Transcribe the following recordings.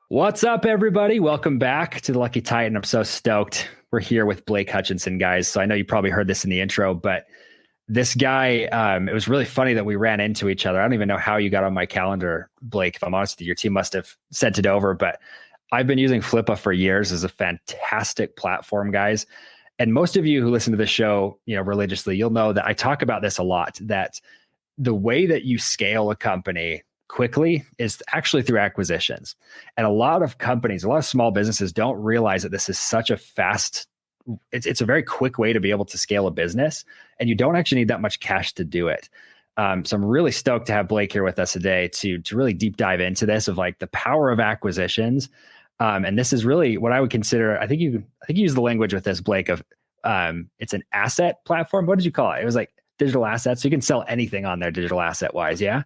What's up, everybody? Welcome back to the Lucky Titan. I'm so stoked. We're here with Blake Hutchinson, guys. So I know you probably heard this in the intro, but this guy, it was really funny that we ran into each other. I don't even know how you got on my calendar, Blake. If I'm honest with you, your team must have sent it over, but I've been using Flippa for years as a fantastic platform, guys. And most of you who listen to this show, religiously, you'll know that I talk about this a lot, that the way that you scale a company quickly is actually through acquisitions. And a lot of companies, a lot of small businesses don't realize that this is such a it's a very quick way to be able to scale a business, and you don't actually need that much cash to do it. So I'm really stoked to have Blake here with us today to really deep dive into this of like the power of acquisitions. And this is really what I would consider, I think you use the language with this, Blake, of it's an asset platform. What did you call it? It was like digital assets. So you can sell anything on there digital asset wise. Yeah.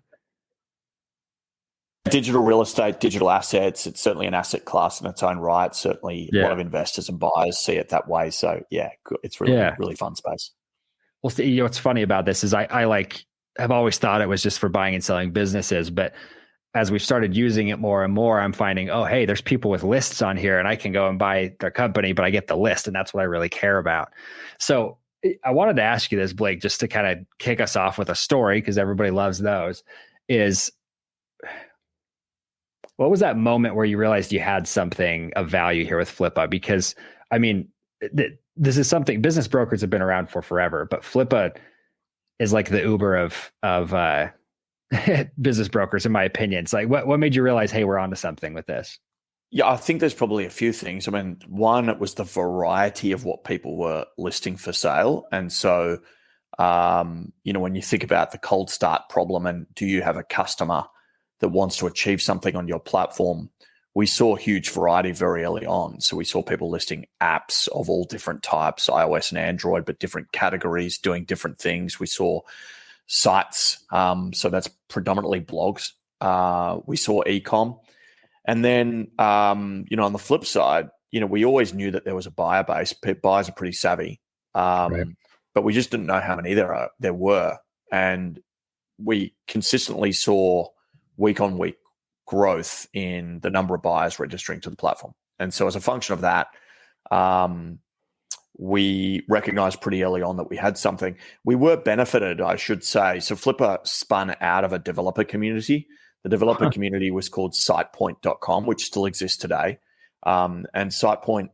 Digital real estate, digital assets, it's certainly an asset class in its own right. Certainly a lot of investors and buyers see it that way. So yeah, it's really fun space. Well, see, what's funny about this is I have always thought it was just for buying and selling businesses, but as we've started using it more and more, I'm finding, oh, hey, there's people with lists on here and I can go and buy their company, but I get the list and that's what I really care about. So I wanted to ask you this, Blake, just to kind of kick us off with a story, because everybody loves those, is what was that moment where you realized you had something of value here with Flippa? Because I mean, this is something business brokers have been around for forever, but Flippa is like the Uber of business brokers, in my opinion. It's like, what made you realize, hey, we're onto something with this? Yeah, I think there's probably a few things. I mean, one, it was the variety of what people were listing for sale. And so, when you think about the cold start problem and do you have a customer that wants to achieve something on your platform, we saw huge variety very early on. So we saw people listing apps of all different types, iOS and Android, but different categories doing different things. We saw sites, so that's predominantly blogs. We saw e-com. And then, on the flip side, we always knew that there was a buyer base. Buyers are pretty savvy, right, but we just didn't know how many there were. And we consistently saw week on week growth in the number of buyers registering to the platform. And so as a function of that, we recognized pretty early on that we had something. We were benefited, I should say. So Flippa spun out of a developer community. The developer community was called SitePoint.com, which still exists today. And SitePoint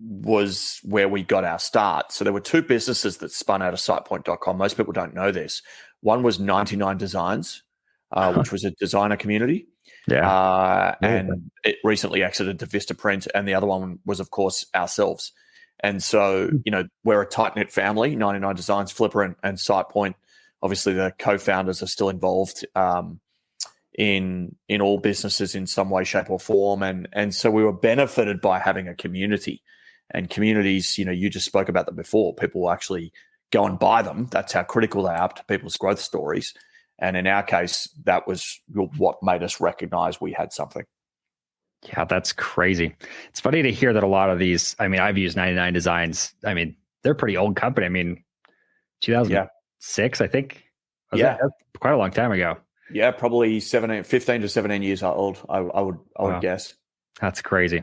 was where we got our start. So there were two businesses that spun out of SitePoint.com. Most people don't know this. One was 99 Designs, which was a designer community. Yeah. And it recently exited to Vistaprint. And the other one was, of course, ourselves. And so, we're a tight-knit family, 99 Designs, Flippa and SitePoint. Obviously, the co-founders are still involved in all businesses in some way, shape, or form. And so we were benefited by having a community. And communities, you just spoke about them before. People will actually go and buy them. That's how critical they are to people's growth stories. And in our case, that was what made us recognize we had something. Yeah, that's crazy. It's funny to hear that a lot of these, I've used 99 Designs. They're a pretty old company. 2006, I think. That's quite a long time ago. Yeah, probably 15 to 17 years old, I would guess. That's crazy.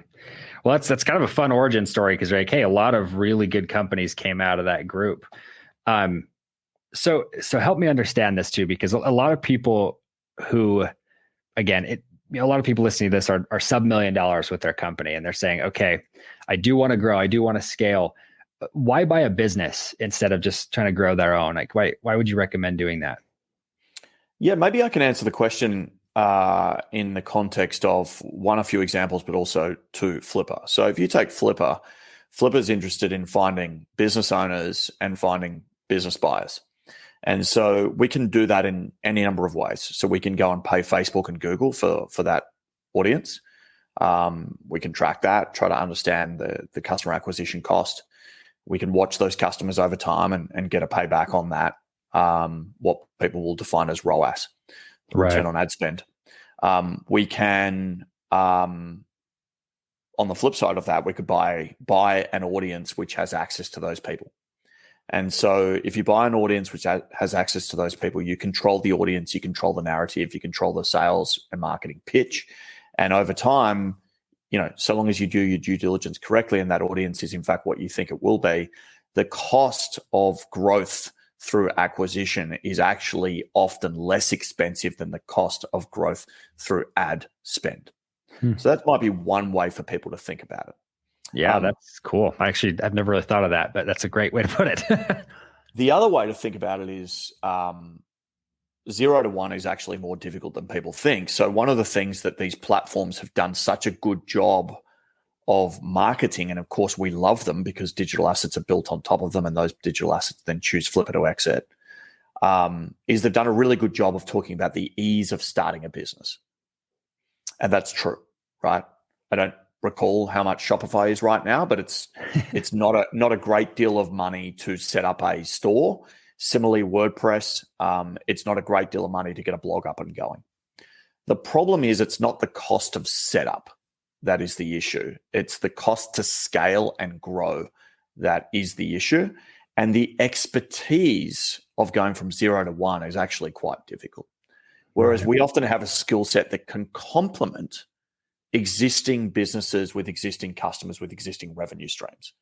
Well, that's kind of a fun origin story because, like, hey, a lot of really good companies came out of that group. So help me understand this too, because a lot of people who, again, a lot of people listening to this are sub $1 million with their company, and they're saying, okay, I do want to grow, I do want to scale. Why buy a business instead of just trying to grow their own? Like, why would you recommend doing that? Yeah, maybe I can answer the question in the context of a few examples, but also to Flippa. So if you take Flippa's interested in finding business owners and finding business buyers. And so we can do that in any number of ways. So we can go and pay Facebook and Google for that audience. We can track that, try to understand the customer acquisition cost. We can watch those customers over time and get a payback on that, what people will define as ROAS, return on ad spend. We can, on the flip side of that, we could buy an audience which has access to those people. And so if you buy an audience which has access to those people, you control the audience, you control the narrative, you control the sales and marketing pitch. And over time, so long as you do your due diligence correctly and that audience is in fact what you think it will be, the cost of growth through acquisition is actually often less expensive than the cost of growth through ad spend. So that might be one way for people to think about it. Yeah, that's cool. I've never really thought of that, but that's a great way to put it. The other way to think about it is 0 to 1 is actually more difficult than people think. So one of the things that these platforms have done such a good job of marketing, and of course we love them because digital assets are built on top of them and those digital assets then choose flip it or exit, is they've done a really good job of talking about the ease of starting a business. And that's true, right? I don't recall how much Shopify is right now, but it's not a great deal of money to set up a store. Similarly, WordPress, it's not a great deal of money to get a blog up and going. The problem is it's not the cost of setup that is the issue. It's the cost to scale and grow that is the issue. And the expertise of going from 0 to 1 is actually quite difficult. Whereas we often have a skill set that can complement existing businesses with existing customers with existing revenue streams.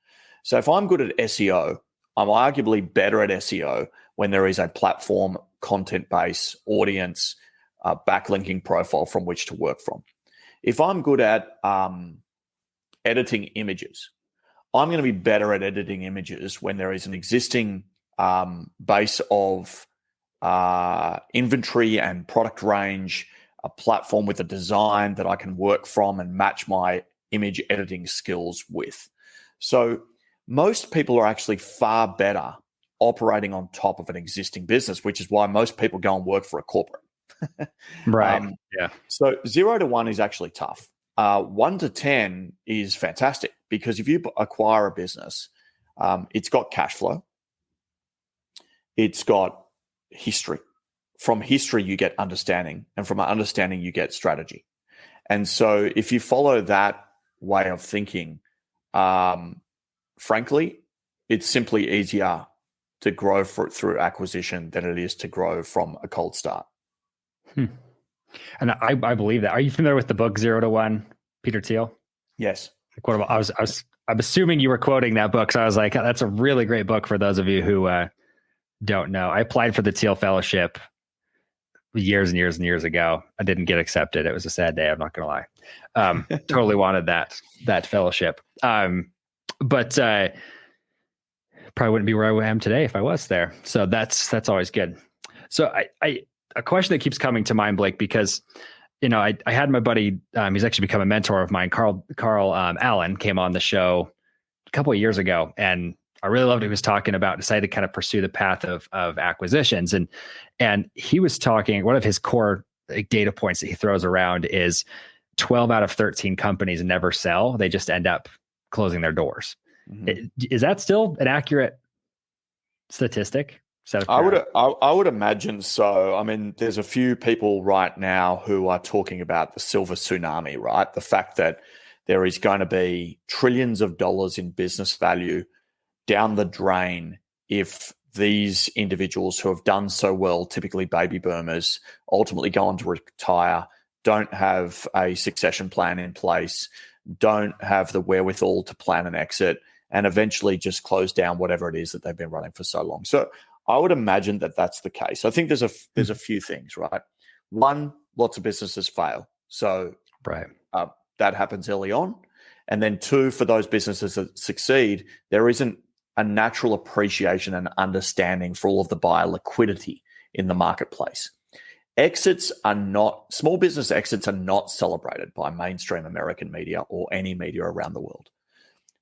So if I'm good at SEO, I'm arguably better at SEO when there is a platform, content base, audience, backlinking profile from which to work from. If I'm good at editing images, I'm going to be better at editing images when there is an existing base of inventory and product range, a platform with a design that I can work from and match my image editing skills with. So most people are actually far better operating on top of an existing business, which is why most people go and work for a corporate. Right. Yeah. So 0 to 1 is actually tough. 1 to 10 is fantastic because if you acquire a business, it's got cash flow. It's got history. From history, you get understanding. And from understanding, you get strategy. And so if you follow that way of thinking, frankly, it's simply easier to grow through acquisition than it is to grow from a cold start. And I believe that. Are you familiar with the book 0 to 1, Peter Thiel? Yes. I'm assuming you were quoting that book. So I was like, that's a really great book for those of you who don't know. I applied for the Thiel Fellowship years and years and years ago. I didn't get accepted. It was a sad day. I'm not going to lie. Totally wanted that fellowship. But probably wouldn't be where I am today if I was there. So that's always good. So a question that keeps coming to mind, Blake, because I had my buddy, he's actually become a mentor of mine, Carl Allen, came on the show a couple of years ago, and I really loved what he was talking about. Decided to kind of pursue the path of acquisitions, and he was talking. One of his core data points that he throws around is 12 out of 13 companies never sell; they just end up closing their doors. Mm-hmm. Is that still an accurate statistic? I would imagine so. I mean, there's a few people right now who are talking about the silver tsunami, right? The fact that there is going to be trillions of dollars in business value down the drain if these individuals who have done so well, typically baby boomers, ultimately go on to retire, don't have a succession plan in place, don't have the wherewithal to plan an exit, and eventually just close down whatever it is that they've been running for so long. So I would imagine that that's the case. I think there's a few things, right? One, lots of businesses fail. So right. That happens early on. And then two, for those businesses that succeed, there isn't a natural appreciation and understanding for all of the buyer liquidity in the marketplace. Small business exits are not celebrated by mainstream American media or any media around the world.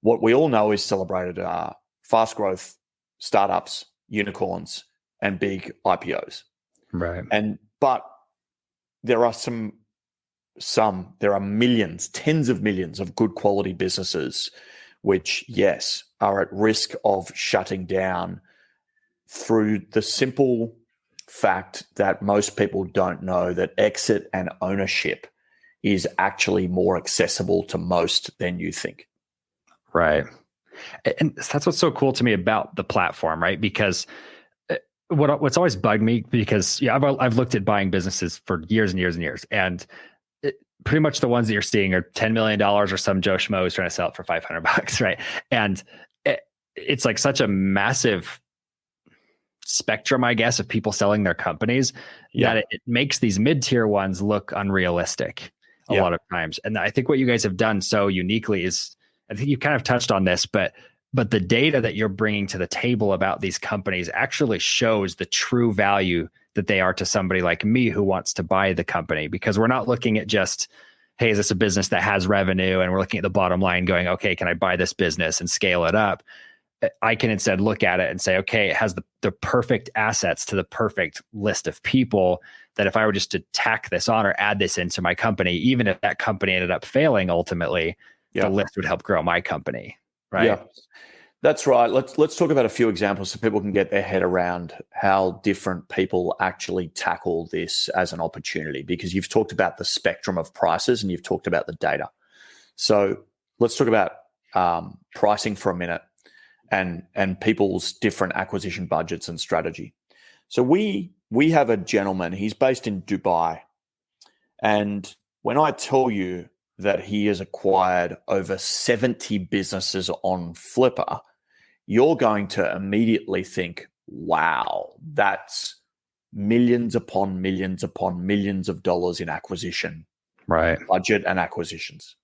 What we all know is celebrated are fast growth, startups, unicorns, and big IPOs. Right. But there are there are millions, tens of millions of good quality businesses which, yes, are at risk of shutting down through the simple fact that most people don't know that exit and ownership is actually more accessible to most than you think. Right. And that's what's so cool to me about the platform, right? Because what's always bugged me, because I've looked at buying businesses for years and years and years, and pretty much the ones that you're seeing are $10 million or some Joe Schmo is trying to sell it for $500, right? And it's like such a massive spectrum, I guess, of people selling their companies that it makes these mid-tier ones look unrealistic a lot of times. And I think what you guys have done so uniquely is, I think you kind of touched on this, but the data that you're bringing to the table about these companies actually shows the true value that they are to somebody like me who wants to buy the company, because we're not looking at just, hey, is this a business that has revenue? And we're looking at the bottom line going, okay, can I buy this business and scale it up? I can instead look at it and say, okay, it has the perfect assets to the perfect list of people that if I were just to tack this on or add this into my company, even if that company ended up failing, ultimately, the list would help grow my company. Right. Yeah, that's right. Let's talk about a few examples so people can get their head around how different people actually tackle this as an opportunity, because you've talked about the spectrum of prices and you've talked about the data. So let's talk about pricing for a minute and people's different acquisition budgets and strategy. So we have a gentleman, he's based in Dubai. And when I tell you that he has acquired over 70 businesses on Flipper, you're going to immediately think, wow, that's millions upon millions upon millions of dollars in acquisition, budget and acquisitions.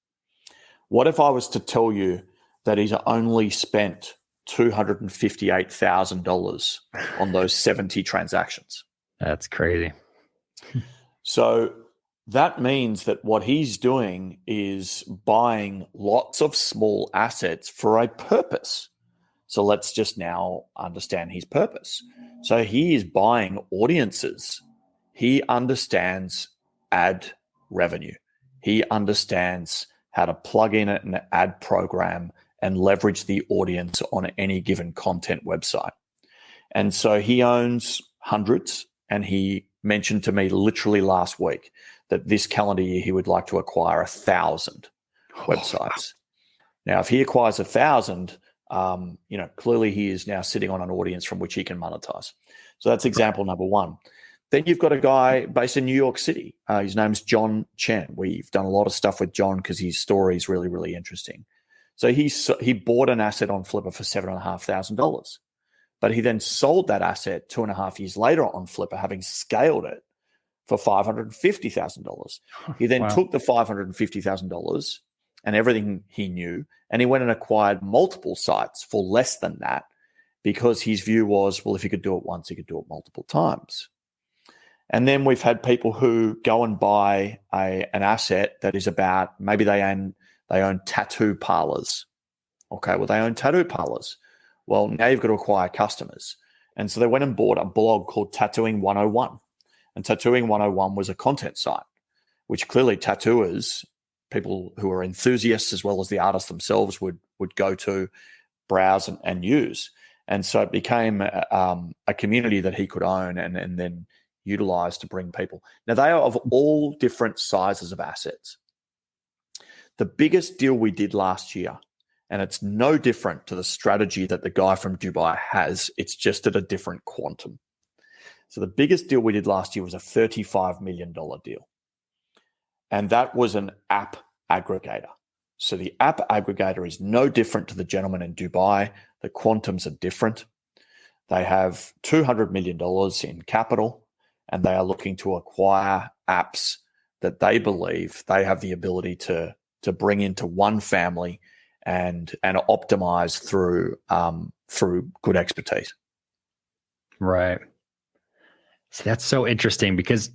What if I was to tell you that he's only spent $258,000 on those 70 transactions? That's crazy. So that means that what he's doing is buying lots of small assets for a purpose. So let's just now understand his purpose. So he is buying audiences. He understands ad revenue. He understands how to plug in an ad program and leverage the audience on any given content website. And so he owns hundreds, and he mentioned to me literally last week that this calendar year he would like to acquire 1,000 websites. Now, if he acquires 1,000, clearly he is now sitting on an audience from which he can monetize. So that's example number one. Then you've got a guy based in New York City. His name's John Chen. We've done a lot of stuff with John because his story is really, really interesting. So he bought an asset on Flipper for $7,500, but he then sold that asset 2.5 years later on Flipper, having scaled it for $550,000. He then took the $550,000 and everything he knew, and he went and acquired multiple sites for less than that, because his view was, well, if he could do it once, he could do it multiple times. And then we've had people who go and buy an asset that is about, maybe they own tattoo parlors. Okay, well, they own tattoo parlors. Well, now you've got to acquire customers. And so they went and bought a blog called Tattooing 101. And Tattooing 101 was a content site, which clearly tattooers, people who are enthusiasts as well as the artists themselves, would go to, browse and use. And so it became a community that he could own and then utilize to bring people. Now, they are of all different sizes of assets. The biggest deal we did last year, and it's no different to the strategy that the guy from Dubai has, it's just at a different quantum. So the biggest deal we did last year was a $35 million deal. And that was an app aggregator. So the app aggregator is no different to the gentleman in Dubai. The quantums are different. They have $200 million in capital, and they are looking to acquire apps that they believe they have the ability to bring into one family and optimize through good expertise. Right. See, that's so interesting, because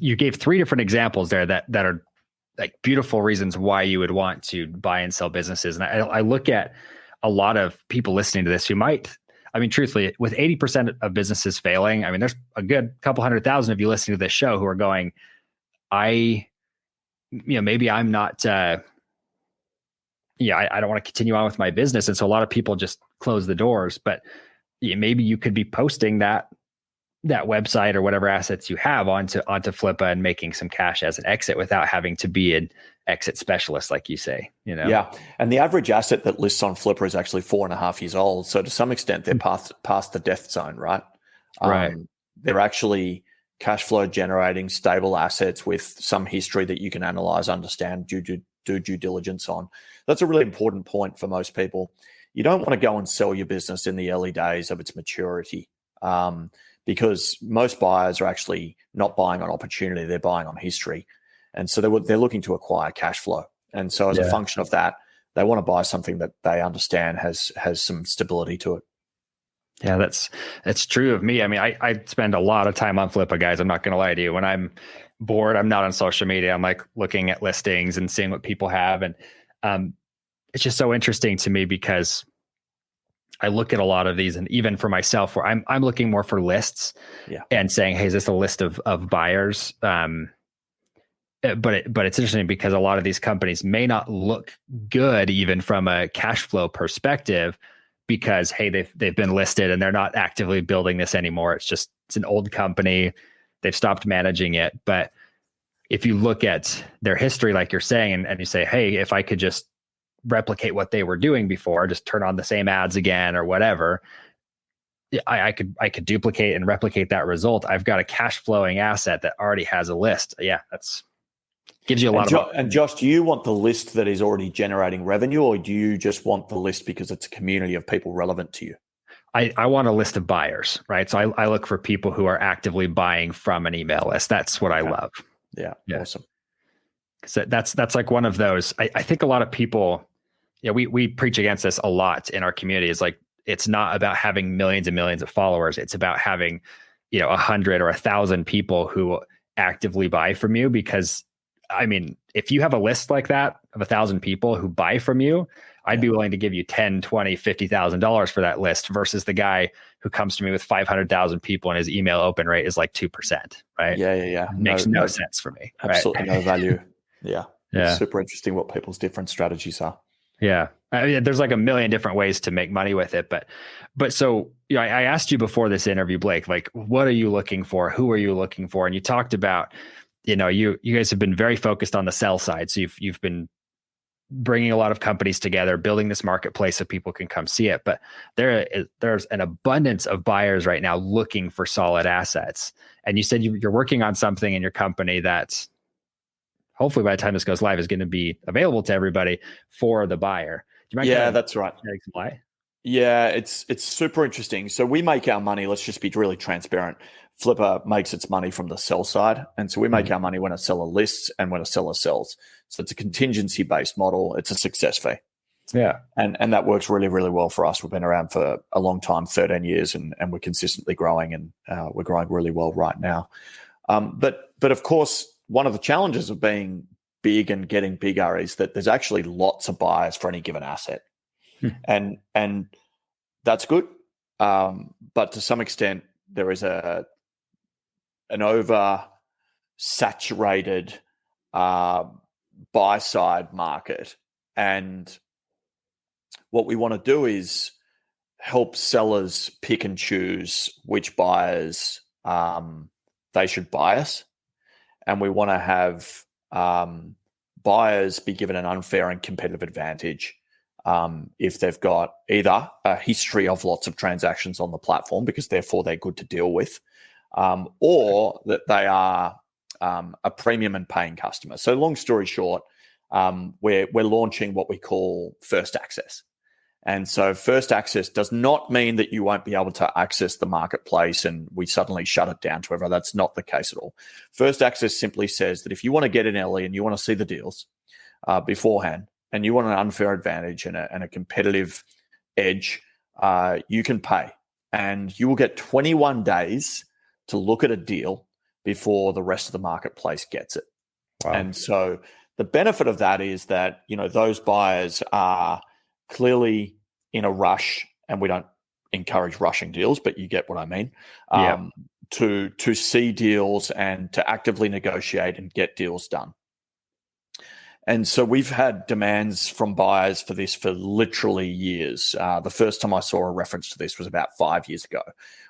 you gave 3 different examples there that are like beautiful reasons why you would want to buy and sell businesses. And I look at a lot of people listening to this who might, truthfully, with 80% of businesses failing, there's a good couple 100,000 of you listening to this show who are going, maybe I'm not, I don't want to continue on with my business. And so a lot of people just close the doors, but maybe you could be posting that that website or whatever assets you have onto Flippa and making some cash as an exit without having to be an exit specialist, like you say, Yeah. And the average asset that lists on Flippa is actually 4.5 years old. So to some extent, they're past the death zone, right? Right. They're actually cash flow generating stable assets with some history that you can analyze, understand, do due diligence on. That's a really important point for most people. You don't want to go and sell your business in the early days of its maturity, because most buyers are actually not buying on opportunity, they're buying on history. And so they're looking to acquire cash flow. And so as a function of that, they want to buy something that they understand has some stability to it. Yeah, that's true of me. I mean, I spend a lot of time on Flippa, guys. I'm not going to lie to you. When I'm bored, I'm not on social media. I'm like looking at listings and seeing what people have. And it's just so interesting to me because I look at a lot of these, and even for myself, where I'm looking more for lists and saying, hey, is this a list of buyers? But it's interesting because a lot of these companies may not look good even from a cash flow perspective, because hey, they've been listed and they're not actively building this anymore. It's an old company. They've stopped managing it. But if you look at their history, like you're saying, and you say, hey, if I could just replicate what they were doing before, just turn on the same ads again or whatever, I could duplicate and replicate that result. I've got a cash flowing asset that already has a list. Yeah, that's gives you a lot of. And Josh, do you want the list that is already generating revenue, or do you just want the list because it's a community of people relevant to you? I want a list of buyers, right? So I look for people who are actively buying from an email list. That's what I love. Yeah. Awesome. So that's like one of those. I think a lot of people, we preach against this a lot in our community. It's like, it's not about having millions and millions of followers. It's about having, 100 or 1,000 people who actively buy from you. Because I mean, if you have a list like that of 1,000 people who buy from you, I'd be willing to give you $10, $20, $50,000 for that list versus the guy who comes to me with 500,000 people and his email open rate is like 2%, right? Yeah. Makes no sense for me. Absolutely no value. Yeah. Yeah. It's super interesting what people's different strategies are. Yeah. I mean, there's like a million different ways to make money with it. But so, I asked you before this interview, Blake, like, what are you looking for? Who are you looking for? And you talked about, you guys have been very focused on the sell side. So you've been bringing a lot of companies together, building this marketplace so people can come see it. But there's an abundance of buyers right now looking for solid assets. And you said you're working on something in your company that hopefully by the time this goes live is going to be available to everybody for the buyer. Do you mind that's right. Why? Yeah, it's super interesting. So we make our money, let's just be really transparent. Flippa makes its money from the sell side. And so we make our money when a seller lists and when a seller sells. So it's a contingency-based model. It's a success fee. Yeah. And that works really, really well for us. We've been around for a long time, 13 years, and we're consistently growing, and we're growing really well right now. But of course, one of the challenges of being big and getting bigger is that there's actually lots of buyers for any given asset. And that's good. But to some extent, there is an oversaturated buy-side market. And what we want to do is help sellers pick and choose which buyers they should bias. And we want to have buyers be given an unfair and competitive advantage if they've got either a history of lots of transactions on the platform, because therefore they're good to deal with, or that they are a premium and paying customer. So long story short, we're launching what we call first access. And so first access does not mean that you won't be able to access the marketplace and we suddenly shut it down to everyone. That's not the case at all. First access simply says that if you want to get in early and you want to see the deals beforehand, and you want an unfair advantage and a competitive edge, you can pay. And you will get 21 days to look at a deal before the rest of the marketplace gets it. Wow. And so the benefit of that is that, those buyers are clearly in a rush, and we don't encourage rushing deals, but you get what I mean, to see deals and to actively negotiate and get deals done. And so we've had demands from buyers for this for literally years. The first time I saw a reference to this was about 5 years ago,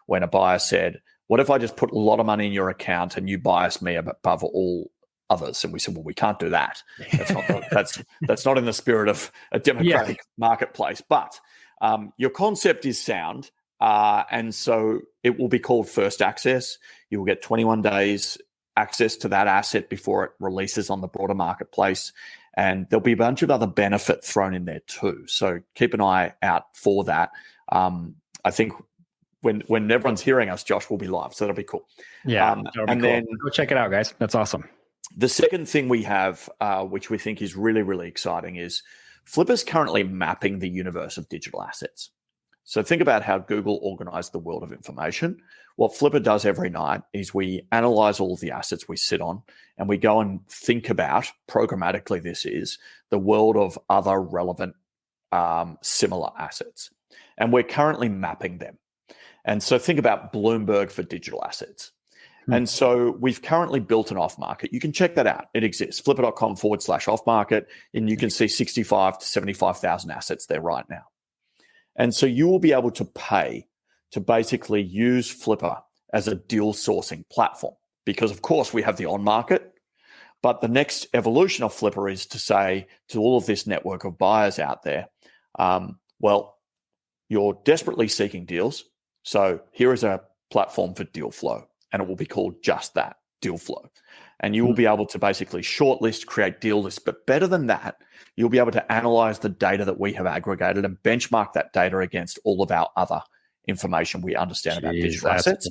when a buyer said, what if I just put a lot of money in your account and you bias me above all others? And we said, well, we can't do that. That's not in the spirit of a democratic marketplace. But your concept is sound. And so it will be called First Access. You will get 21 days access to that asset before it releases on the broader marketplace. And there'll be a bunch of other benefit thrown in there too. So keep an eye out for that. I think when everyone's hearing us, Josh, will be live. So that'll be cool. Yeah. And cool. Then go check it out, guys. That's awesome. The second thing we have, which we think is really, really exciting, is Flippa's currently mapping the universe of digital assets. So think about how Google organized the world of information. What Flippa does every night is we analyze all of the assets we sit on, and we go and think about, programmatically this is, the world of other relevant similar assets. And we're currently mapping them. And so think about Bloomberg for digital assets. And so we've currently built an off market. You can check that out. It exists, flippa.com/off market, and you can see 65 to 75,000 assets there right now. And so you will be able to pay to basically use Flippa as a deal sourcing platform, because of course we have the on market, but the next evolution of Flippa is to say to all of this network of buyers out there, well, you're desperately seeking deals. So here is a platform for deal flow, and it will be called just that, deal flow. And you will be able to basically shortlist, create deal lists. But better than that, you'll be able to analyze the data that we have aggregated and benchmark that data against all of our other information we understand about digital assets.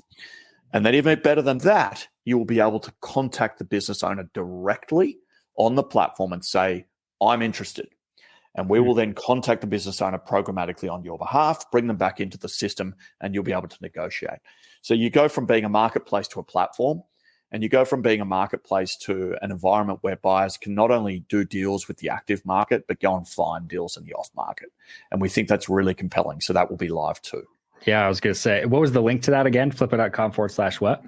And then even better than that, you will be able to contact the business owner directly on the platform and say, I'm interested. And we will then contact the business owner programmatically on your behalf, bring them back into the system, and you'll be able to negotiate. So you go from being a marketplace to a platform, and you go from being a marketplace to an environment where buyers can not only do deals with the active market, but go and find deals in the off market. And we think that's really compelling. So that will be live too. Yeah, I was going to say, what was the link to that again? Flippa.com/what?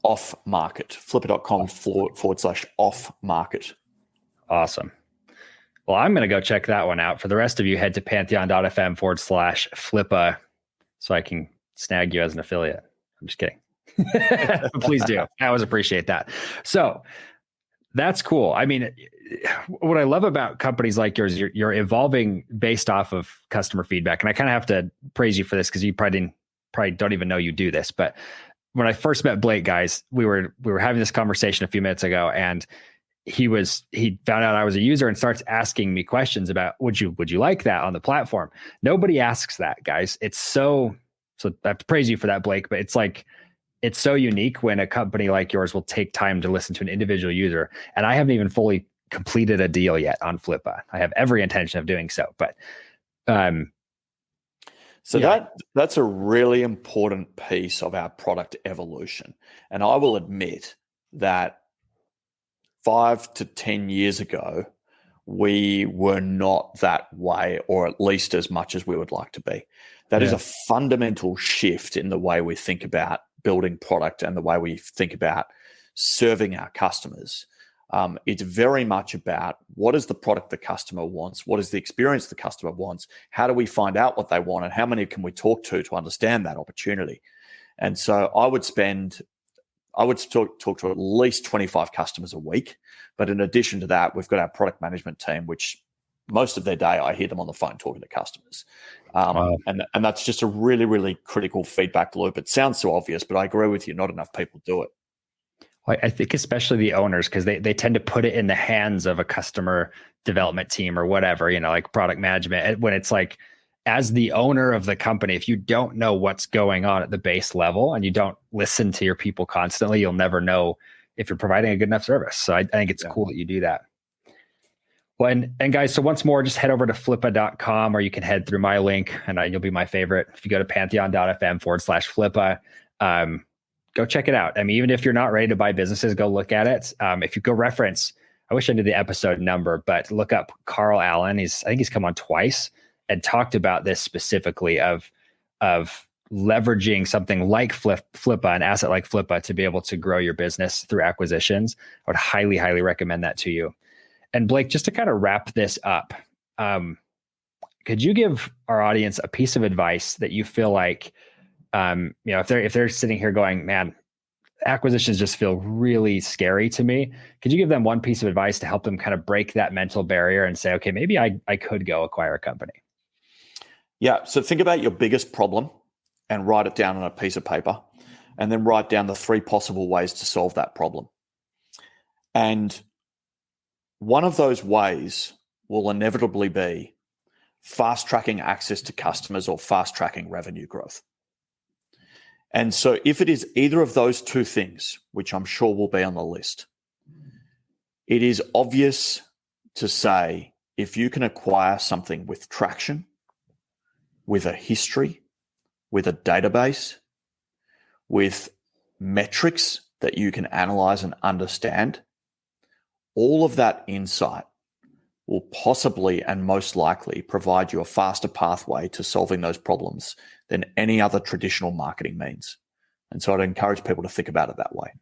Off market. Flippa.com/off market. Awesome. Well, I'm going to go check that one out. For the rest of you, head to pantheon.fm/Flippa so I can snag you as an affiliate. I'm just kidding. Please do. I always appreciate that. So that's cool. I mean, what I love about companies like yours, you're evolving based off of customer feedback. And I kind of have to praise you for this because you probably don't even know you do this. But when I first met Blake, guys, we were having this conversation a few minutes ago, and he found out I was a user and starts asking me questions about, would you like that on the platform? Nobody asks that, guys. It's so I have to praise you for that, Blake, but it's like, it's so unique when a company like yours will take time to listen to an individual user. And I haven't even fully completed a deal yet on Flippa. I have every intention of doing so, but that's a really important piece of our product evolution. And I will admit that 5 to 10 years ago, we were not that way, or at least as much as we would like to be. That is a fundamental shift in the way we think about building product and the way we think about serving our customers. It's very much about what is the product the customer wants, what is the experience the customer wants, how do we find out what they want, and how many can we talk to understand that opportunity. And so I would talk to at least 25 customers a week. But in addition to that, we've got our product management team, which most of their day I hear them on the phone talking to customers. And that's just a really, really critical feedback loop. It sounds so obvious, but I agree with you. Not enough people do it. Well, I think especially the owners, because they tend to put it in the hands of a customer development team or whatever, like product management. When it's like, as the owner of the company, if you don't know what's going on at the base level and you don't listen to your people constantly, you'll never know if you're providing a good enough service. So I think it's cool that you do that. Well, and guys, so once more, just head over to flippa.com, or you can head through my link and you'll be my favorite. If you go to pantheon.fm/Flippa, go check it out. I mean, even if you're not ready to buy businesses, go look at it. If you go reference, I wish I knew the episode number, but look up Carl Allen. I think he's come on twice and talked about this specifically of leveraging something like Flippa, an asset like Flippa, to be able to grow your business through acquisitions. I would highly, highly recommend that to you. And Blake, just to kind of wrap this up, could you give our audience a piece of advice that you feel like if they're sitting here going, man, acquisitions just feel really scary to me. Could you give them one piece of advice to help them kind of break that mental barrier and say, okay, maybe I could go acquire a company? Yeah. So think about your biggest problem and write it down on a piece of paper, and then write down the 3 possible ways to solve that problem. And one of those ways will inevitably be fast tracking access to customers or fast tracking revenue growth. And so if it is either of those 2 things, which I'm sure will be on the list, it is obvious to say if you can acquire something with traction, with a history, with a database, with metrics that you can analyze and understand, all of that insight will possibly and most likely provide you a faster pathway to solving those problems than any other traditional marketing means. And so I'd encourage people to think about it that way.